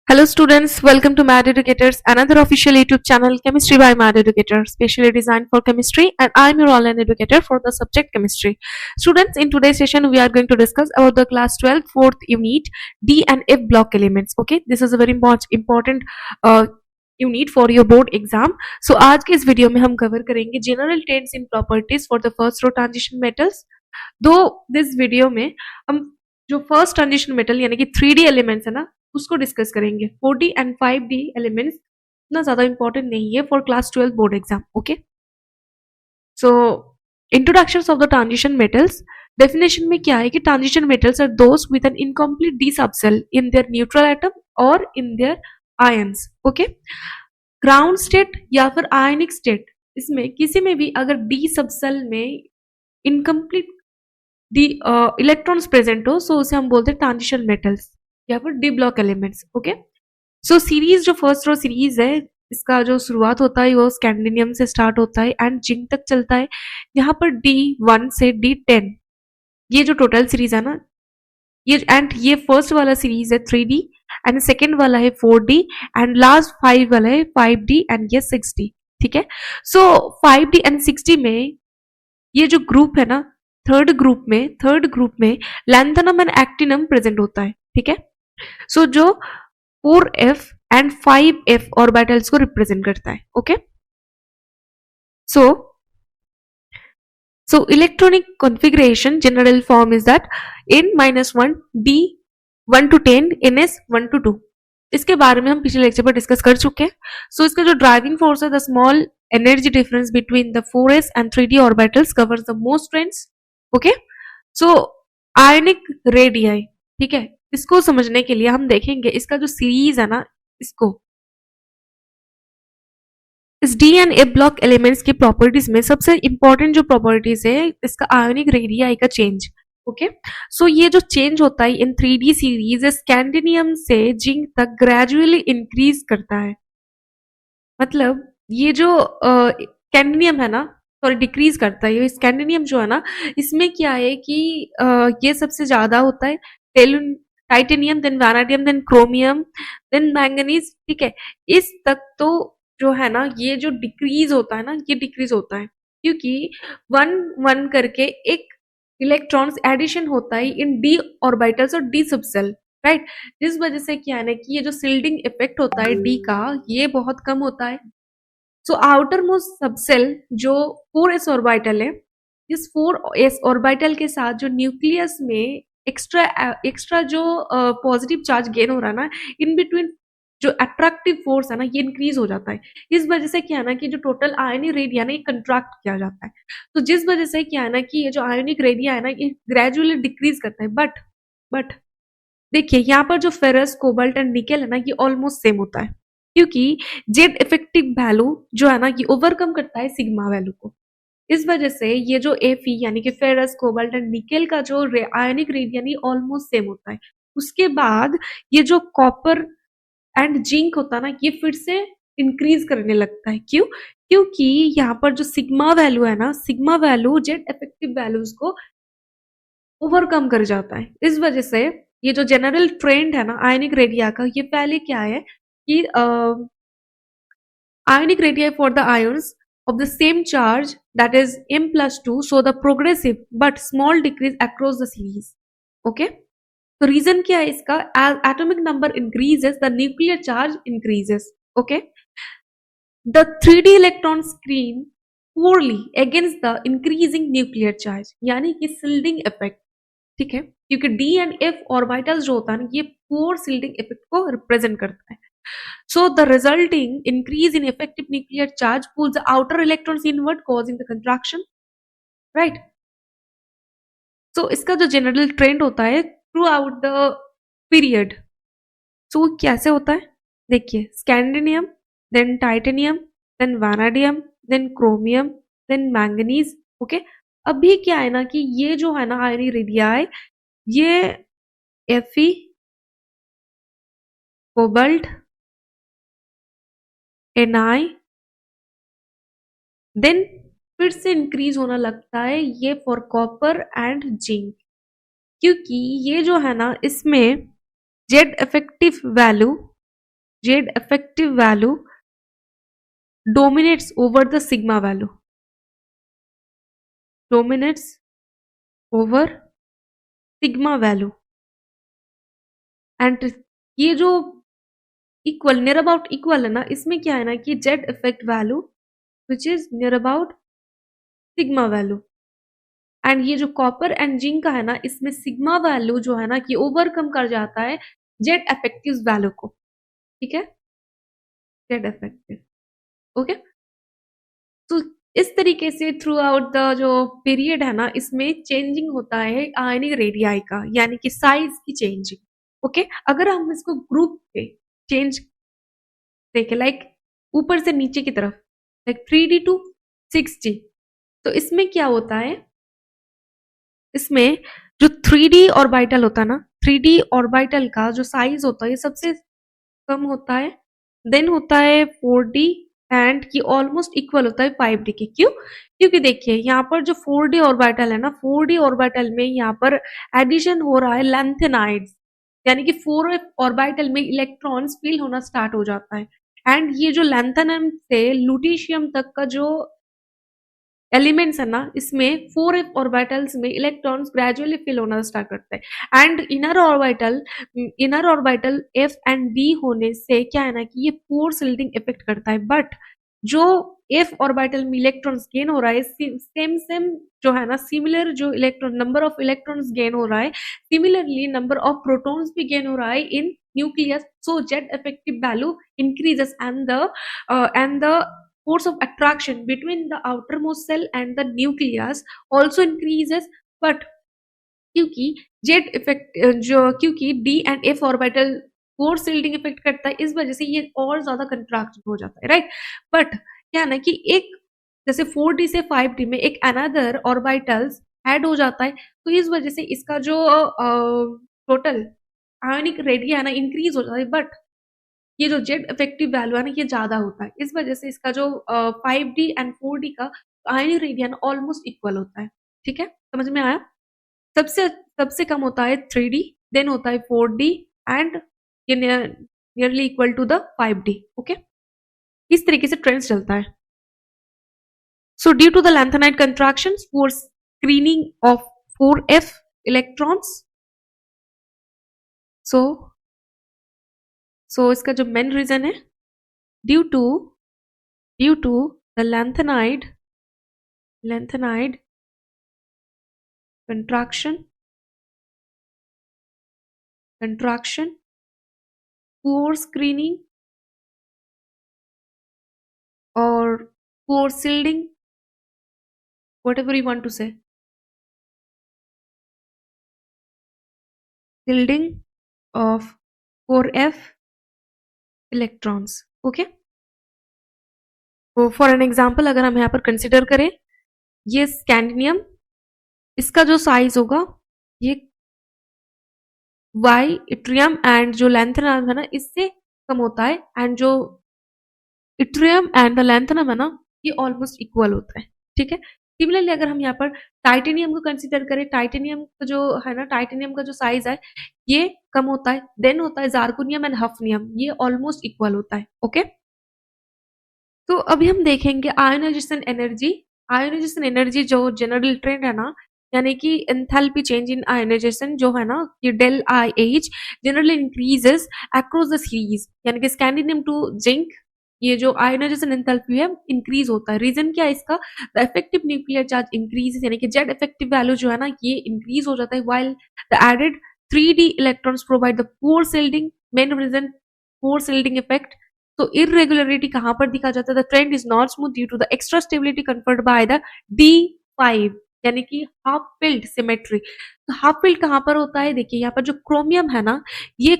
Hello students, welcome to Mad Educators, another official YouTube channel Chemistry by Mad Educator, specially designed for chemistry, and I'm your online educator for the subject chemistry. Students, in today's session we are going to discuss about the class 12 fourth unit D and F block elements. Okay, this is a very much important unit for your board exam. So आज के इस video में हम cover करेंगे general traits in properties for the first row transition metals. दो this video में हम जो फर्स्ट ट्रांजिशन मेटल यानी कि 3D एलिमेंट्स है ना उसको डिस्कस करेंगे. 4D एंड 5D एलिमेंट्स इतना ज्यादा इंपॉर्टेंट नहीं है for class 12 board exam. Okay, so introductions of the transition metals. Definition में क्या है कि transition metals are those with an incomplete D subshell in their neutral atom और in their ions. Okay, ground state या फिर ionic state, इसमें किसी में भी अगर डी सबसेल में इनकम्प्लीट डी इलेक्ट्रॉन्स प्रेजेंट हो सो उसे हम बोलते हैं ट्रांजिशन मेटल्स या फिर डी ब्लॉक एलिमेंट्स. ओके, सो सीरीज जो फर्स्ट रो सीरीज है इसका जो शुरुआत होता है वो स्कैंडिनियम से स्टार्ट होता है एंड जिंक तक चलता है. यहाँ पर D1 से D10 ये जो टोटल सीरीज है ना ये फर्स्ट वाला सीरीज है 3D एंड सेकेंड वाला है 4D एंड लास्ट 5 वाला है 5D एंड ये 6D. ठीक है, सो 5D एंड 6D में ये जो ग्रुप है ना थर्ड ग्रुप में लैंथनम एंड एक्टिनम प्रेजेंट होता है. ठीक है, सो जो 4F एंड 5F ऑर्बिटल्स को रिप्रेजेंट करता है. Okay, so electronic configuration general form is that n-1 d 1 to 10 ns 1 to 2. इसके बारे में हम पिछले लेक्चर पर डिस्कस कर चुके हैं. सो इसका जो ड्राइविंग फोर्स है the small energy difference between the 4s and 3d orbitals covers the most trends. Okay, so ionic radii. ठीक है, इसको समझने के लिए हम देखेंगे इसका जो सीरीज है ना इसको इस D and A block elements की प्रॉपर्टीज में सबसे इंपॉर्टेंट जो प्रॉपर्टीज है इसका आयोनिक रेडियाई का चेंज. ओके, सो ये जो चेंज होता है इन 3D सीरीज स्कैंडिनियम से जिंक तक ग्रेजुअली इंक्रीज करता है. मतलब ये जो स्कैंडिनियम है ना सॉरी डिक्रीज करता है. ये स्कैंडिनियम जो है ना इसमें क्या है कि ये सबसे ज्यादा होता है titanium then vanadium then chromium then manganese. ठीक है, इस तक तो जो है ना ये जो डिक्रीज होता है ना ये डिक्रीज होता है क्योंकि 1 करके एक इलेक्ट्रॉन्स एडिशन होता है इन डी ऑर्बिटल्स और डी सबसेल. राइट, जिस वजह से क्या है ना कि ये जो सिल्डिंग इफेक्ट होता है डी का ये बहुत कम होता है. सो आउटर मोस्ट सबसेल जो 4s ऑर्बिटल है इस 4s ऑर्बिटल के साथ जो न्यूक्लियस में एक्स्ट्रा जो पॉजिटिव चार्ज गेन हो रहा है ना इन बिटवीन जो अट्रैक्टिव फोर्स है ना ये इंक्रीज हो जाता है. इस वजह से क्या है ना कि जो टोटल आयनिक रेडिया ना ये कंट्रैक्ट किया जाता है. तो जिस वजह से क्या है ना कि ये जो आयनिक रेडिया है ना ये ग्रेजुअली डिक्रीज करता है. बट देखिए यहाँ पर जो फेरस कोबाल्ट एंड निकेल है ना ये ऑलमोस्ट सेम होता है क्योंकि जेड इफेक्टिव वैल्यू जो है ना ये ओवरकम करता है सिग्मा वैल्यू को. इस वजह से ये जो Fe यानी कि फेरस कोबाल्ट एंड निकेल का जो आयनिक रेडिया ऑलमोस्ट सेम होता है. उसके बाद ये जो कॉपर एंड जिंक होता है ना ये फिर से इंक्रीज करने लगता है. क्यों? क्योंकि यहाँ पर जो सिग्मा वैल्यू है ना sigma value Z effective values को ओवरकम कर जाता है. इस वजह से ये जो जनरल ट्रेंड है ना आयनिक रेडिया का ये पहले क्या है कि ionic radii for the ions of the same charge that is m+2 so the progressive but small decrease across the series. Okay, so reason क्या है इसका as atomic number increases the nuclear charge increases. Okay, the 3D electron screen poorly against the increasing nuclear charge यानी कि shielding effect. ठीक है, क्योंकि D and F orbitals जो होता है ना ये पोर सिल्डिंग इफेक्ट को रिप्रेजेंट करता है. So the resulting increase in effective nuclear charge pulls the outer electrons inward, causing the contraction. Right? So इसका जो जनरल ट्रेंड होता है throughout the period so कैसे होता है देखिए scandium then titanium then vanadium then chromium then manganese. Okay, अभी क्या है ना कि ये जो है ना आयनिक रेडिया है ये Fe कोबाल्ट Ni देन फिर से इंक्रीज होना लगता है ये फॉर कॉपर एंड जिंक क्योंकि ये जो है ना इसमें Z effective value Z effective value dominates over the sigma value, dominates over sigma value, and ये जो इक्वल नियर अबाउट इक्वल है ना, इसमें क्या है ना कि Z effect value which is near about sigma value, and ये जो कॉपर एंड जिंक का है ना, इसमें सिग्मा वैल्यू जो है ना कि ओवरकम कर जाता है जेड इफेक्टिव वैल्यू को, ठीक है, जेड इफेक्टिव, ओके। तो इस तरीके से थ्रू आउट द जो पीरियड है ना, इसमें चेंजिंग होता है आयनिक रेडियाई का, यानी कि साइज की चेंजिंग, ओके। अगर हम इसको ग्रुप पे चेंज देखें, लाइक ऊपर से नीचे की तरफ, लाइक 3D टू 6D, तो इसमें क्या होता है, इसमें जो 3D ऑर्बिटल होता है ना, 3D ऑर्बिटल का जो साइज होता है ये सबसे कम होता है, देन होता है 4D, एंड की ऑलमोस्ट इक्वल होता है 5D के। क्यों? क्योंकि देखिए यहाँ पर जो 4D ऑर्बिटल है ना, 4D ऑर्बिटल में यहाँ पर एडिशन हो रहा है लैंथेनाइड्स, यानी कि 4 ऑर्बिटल में इलेक्ट्रॉन्स फिल होना स्टार्ट हो जाता है, एंड ये जो लैंथेनम से लुटीशियम तक का जो एलिमेंट्स है ना, इसमें 4 ऑर्बिटल्स में इलेक्ट्रॉन्स ग्रेजुअली फिल होना स्टार्ट करते हैं, and inner orbital F and D होने से क्या है ना कि ये पोर सिल्डिंग इफेक्ट करता है, बट जो एफ ऑर्बिटल में इलेक्ट्रॉन्स गेन हो रहा है, सेम जो है ना, सिमिलर जो electron number of electrons gain हो रहा है, सिमिलरली नंबर ऑफ प्रोटॉन्स भी गेन हो रहा है इन nucleus, so Z effective value increases, and the force of attraction between the outermost cell and the nucleus also increases, but क्योंकि Z effect जो क्योंकि D and F orbital force shielding effect करता है, इस वजह से ये और ज्यादा कंट्रैक्ट हो जाता है, राइट। बट क्या है ना कि एक जैसे 4D से 5D में एक अनदर ऑर्बिटल्स ऐड हो जाता है, तो इस वजह से इसका जो टोटल आयोनिक रेडिया है ना इंक्रीज हो जाता है, बट ये जो जेड इफेक्टिव वैल्यू है ना ये ज्यादा होता है, इस वजह से इसका जो 5D एंड 4D का आयनिक रेडियन ऑलमोस्ट इक्वल होता है, ठीक है, समझ में आया। सबसे सबसे कम होता है 3D, देन होता है 4D, एंड ये nearly equal to the 5D, okay. इस तरीके से ट्रेंड चलता है। So due to the lanthanide contractions for screening of 4F electrons, so इसका जो मेन रीजन है, due to the lanthanide contraction, poor screening or poor shielding, whatever you want to say, shielding of 4F electrons, okay। तो for an example अगर हम यहाँ पर consider करें, ये स्कैंडिनियम, इसका जो साइज होगा ये वाई इट्रियम एंड जो लैंथेनम है ना इससे कम होता है, एंड जो इट्रियम एंड द लैंथेनम है ना ये ऑलमोस्ट इक्वल होता है, ठीक है। सिमिलरली अगर हम यहाँ पर टाइटेनियम को कंसिडर करें, टाइटेनियम का जो है ना, टाइटेनियम का जो साइज है ये कम होता है, देन होता है जार्कोनियम एंड हफनियम, ये ऑलमोस्ट इक्वल होता है, ओके। तो अभी हम देखेंगे आयोनाइजेशन एनर्जी जो जनरल ट्रेंड है ना, यानी कि एंथैल्पी चेंज इन आयोनाइजेशन जो है ना, ये del i H generally increases across the series, यानी कि स्कैंडिनियम टू जिंक, ये जो आयोनाइजेशन एंथैल्पी है इंक्रीज होता है। रीजन क्या है इसका? The effective nuclear charge increases, यानी कि जेड इफेक्टिव वैल्यू जो है ना ये इंक्रीज हो जाता है, while the added 3D electrons provide the poor shielding, main reason poor shielding effect. तो इरेगुलरिटी कहां पर दिखा जाता है? The trend is not smooth due to the extra stability conferred by the D5, यानी कि हाफ फिल्ड सिमेट्री। तो half filled कहां पर होता है? देखिए यहाँ पर जो क्रोमियम है ना, ये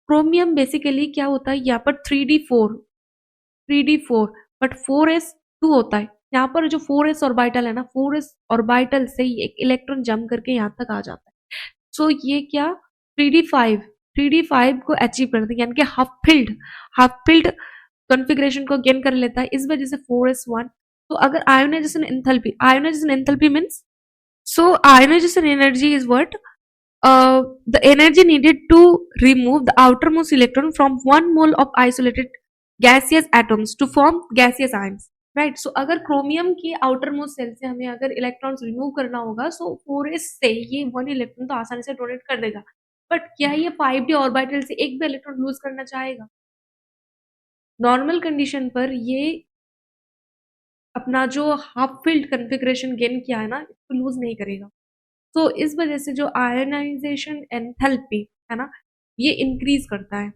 क्रोमियम बेसिकली क्या होता है, यहाँ पर 3D4 बट 4s2 होता है। यहाँ पर जो 4s ऑर्बिटल है ना, 4s ऑर्बिटल से एक इलेक्ट्रॉन जम करके यहाँ तक आ जाता है। सो ये क्या 3D5 को अचीव करते हैं, यानी कि हाफ फिल्ड कॉन्फ़िगरेशन को गेन कर लेता है, इस वजह से 4s1। तो अगर ionization enthalpy means, so ionization energy is what the energy needed to remove the outermost electron from 1 mole of isolated gaseous atoms to form gaseous ions. Right, so अगर क्रोमियम की आउटर मोस्ट सेल से हमें अगर electrons remove करना होगा, सो 4s से ये 1 electron तो आसानी से डोनेट कर देगा, बट क्या ये 5d ऑर्बिटल से एक भी इलेक्ट्रॉन लूज करना चाहेगा? नॉर्मल कंडीशन पर ये अपना जो हाफ फील्ड कन्फिग्रेशन गेन किया है ना, इसको लूज नहीं करेगा। तो इस वजह से जो आयनाइजेशन एंथैल्पी है ना, ये इंक्रीज करता है।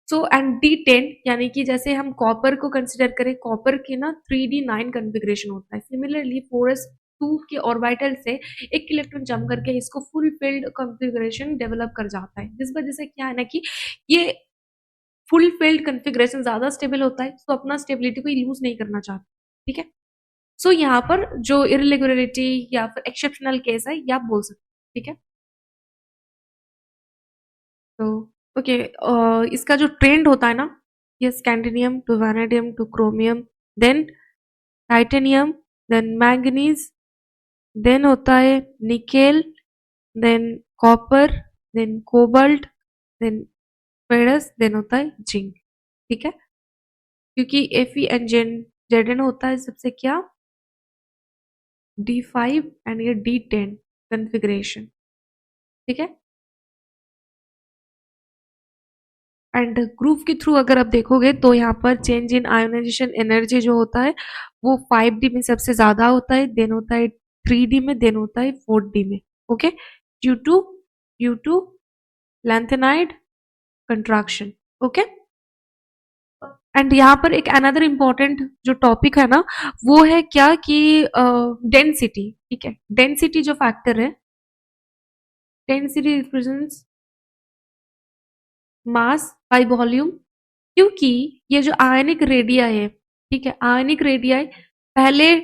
सो एंड D10 यानी कि जैसे हम कॉपर को कंसिडर करें, कॉपर के ना 3d9 कन्फिग्रेशन होता है। सिमिलरली 4s2 के ऑर्बिटल से एक इलेक्ट्रॉन जम करके इसको फुल फील्ड कन्फिग्रेशन डेवलप कर जाता है, जिस वजह से क्या है ना कि ये फुल फील्ड कन्फिग्रेशन ज्यादा स्टेबल होता है, तो अपना स्टेबिलिटी को लूज नहीं करना चाहता। ठीक है, सो यहाँ पर जो इरेगुलरिटी या फिर एक्सेप्शनल केस है, ये आप बोल सकते हैं। ठीक है, तो ओके, इसका जो ट्रेंड होता है ना, ये scandium to vanadium to chromium, then titanium, then manganese, then होता है nickel, then copper, then cobalt, then ferrous, then होता है जिंक। ठीक है, क्योंकि Fe एंड Zn होता है सबसे क्या D5 एंड ये D10 कन्फिग्रेशन। ठीक है, एंड ग्रुप के थ्रू अगर आप देखोगे तो यहाँ पर चेंज इन आयोनाइजेशन एनर्जी जो होता है वो 5d में सबसे ज्यादा होता है, देन होता है 3d में, देन होता है 4d में। Okay, due to lanthanide contraction. Okay, and यहाँ पर एक अनदर इम्पॉर्टेंट जो टॉपिक है ना, वो है क्या कि डेंसिटी। ठीक है, डेंसिटी जो फैक्टर है, density represents mass by volume, क्योंकि ये जो आयनिक रेडिया है, ठीक है, आयनिक रेडिया पहले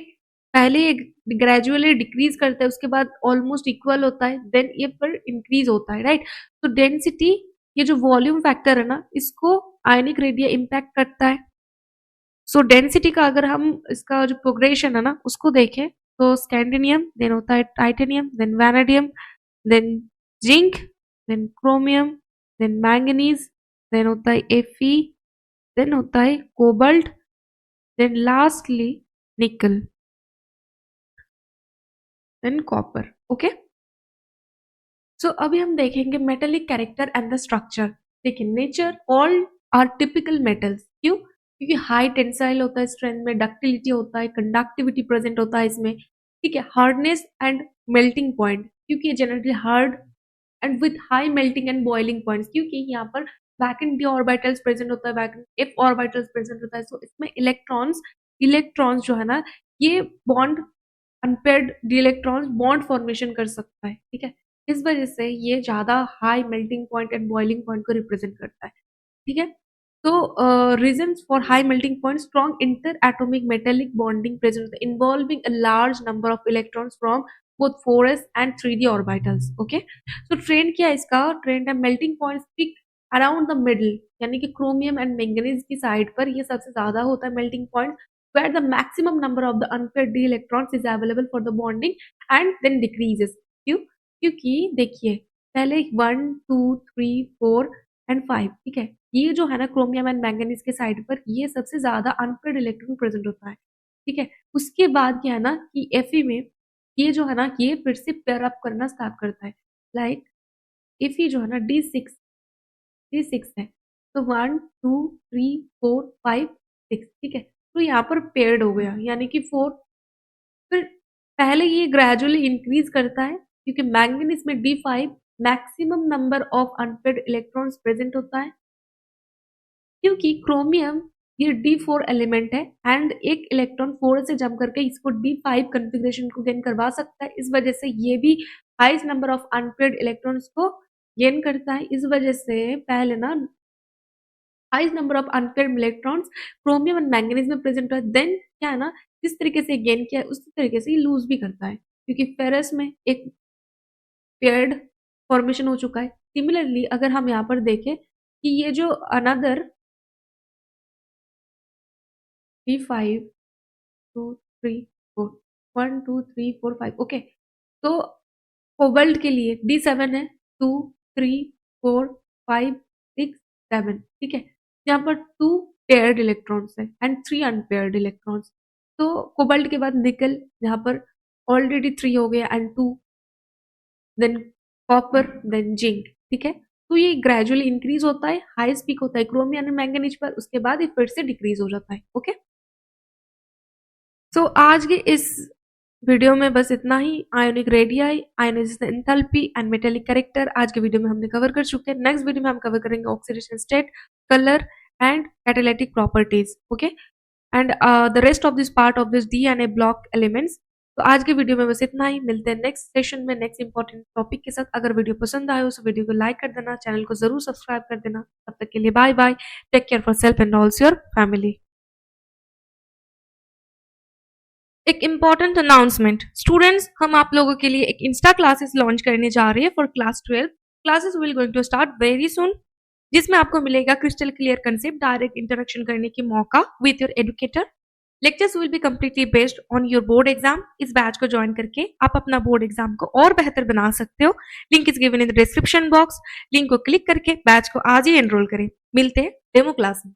पहले ग्रेजुअली डिक्रीज करता है, उसके बाद ऑलमोस्ट इक्वल होता है, देन ये पर इंक्रीज होता है। राइट, तो डेंसिटी, ये जो वॉल्यूम फैक्टर है ना, इसको आयनिक रेडिया इम्पैक्ट करता है। सो डेंसिटी का अगर हम इसका जो प्रोग्रेशन है ना उसको देखें, तो स्कैंडिनियम, देन होता है titanium, then vanadium, then zinc, then chromium, then manganese, then होता है Fe, देन होता है cobalt, then lastly nickel, then copper. Okay, so अभी हम देखेंगे metallic character and the structure. देखिए, nature all are typical metals, क्यों? क्योंकि हाई टेंसाइल होता है स्ट्रेंथ में, डक्टिलिटी होता है, कंडक्टिविटी प्रेजेंट होता है इसमें। ठीक है, हार्डनेस एंड मेल्टिंग पॉइंट, क्योंकि ये generally hard and with high melting and boiling points, क्योंकि यहाँ पर वैकेंट d ऑर्बिटल्स प्रेजेंट होता है, वैकेंट f ऑर्बिटल्स प्रेजेंट होता है। सो इसमें इलेक्ट्रॉन्स इलेक्ट्रॉन्स जो है ना, ये bond unpaired D electrons bond formation कर सकता है। ठीक है, इस वजह से ये ज्यादा high melting point and boiling point को रिप्रेजेंट करता है। ठीक है, तो reasons for high melting point, strong interatomic metallic bonding present involving a large number of electrons from both 4s and 3d orbitals. Okay, so trend क्या है इसका? Trend है melting points peak around the middle, यानी कि chromium and manganese की साइड पर ये सबसे ज्यादा होता है melting point, where the maximum number of the unpaired d electrons is available for the bonding and then decreases. क्यों? क्योंकि देखिए, पहले 1 2 3 4 एंड 5, ठीक है, ये जो है ना क्रोमियम एंड मैंगनीज के साइड पर ये सबसे ज्यादा अनपेयर्ड इलेक्ट्रॉन प्रेजेंट होता है। ठीक है, उसके बाद क्या है ना कि Fe में ये जो है ना ये फिर से पेयर अप करना स्टार्ट करता है। लाइक Fe जो है ना D6 है, तो 1 2 3 4 5 6, ठीक है, तो यहाँ पर पेयर्ड हो गया, यानी कि 4। फिर पहले ये ग्रेजुअली इंक्रीज करता है, क्योंकि मैंगनीज में D5 maximum number of unpaired electrons present होता है, क्योंकि क्रोमियम ये D4 एलिमेंट है एंड एक इलेक्ट्रॉन 4 से जम करके इसको D5 कन्फिग्रेशन को गेन करवा सकता है। इस वजह से ये भी highest number of unpaired electrons को गेन करता है। इस वजह से पहले ना highest number of unpaired electrons chromium and manganese में प्रेजेंट है, देन क्या है ना जिस तरीके से गेन किया है उसी तरीके से लूज भी करता है, क्योंकि फेरस में एक पेयर्ड फॉर्मेशन हो चुका है। सिमिलरली अगर हम यहाँ पर देखें कि ये जो अनदर D5 2 3 4 1 2 3 4 5, ओके, तो कोबाल्ट के लिए D7 है, 2 3 4 5 6 7, ठीक है। यहाँ पर 2 पेयर्ड इलेक्ट्रॉन्स है एंड 3 अनपेयर्ड इलेक्ट्रॉन्स। तो कोबाल्ट के बाद निकल, यहाँ पर ऑलरेडी 3 हो गया and 2, then copper, then zinc, ठीक है। तो ये ग्रेजुअली इंक्रीज होता है, हाईएस्ट पीक होता है क्रोमियम एंड मैंगनीज पर, उसके बाद ये फिर से डिक्रीज हो जाता है। ओके, सो आज के इस वीडियो में बस इतना ही। Ionic radii, ionization enthalpy and metallic character आज के वीडियो में हमने कवर कर चुके हैं। नेक्स्ट वीडियो में हम कवर करेंगे oxidation state, colour and catalytic properties. Okay, and the rest of this part of this DNA block elements. तो आज के वीडियो में बस इतना ही, मिलते हैं नेक्स्ट सेशन में नेक्स्ट इंपॉर्टेंट टॉपिक के साथ। अगर वीडियो पसंद आए तो वीडियो को लाइक कर देना, चैनल को जरूर सब्सक्राइब कर देना। तब तक के लिए bye bye, take care for self and also your family. एक इम्पॉर्टेंट अनाउंसमेंट, स्टूडेंट्स, हम आप लोगों के लिए एक इंस्टा क्लासेस लॉन्च करने जा रहे हैं for class 12। Classes will going to start very soon, जिसमें आपको मिलेगा crystal clear concept, direct interaction करने की मौका with your educator. Lectures will be completely based on your board exam. इस बैच को ज्वाइन करके आप अपना बोर्ड एग्जाम को और बेहतर बना सकते हो। Link is given in the description box. Link को क्लिक करके बैच को आज ही एनरोल करें। मिलते हैं डेमो क्लास में।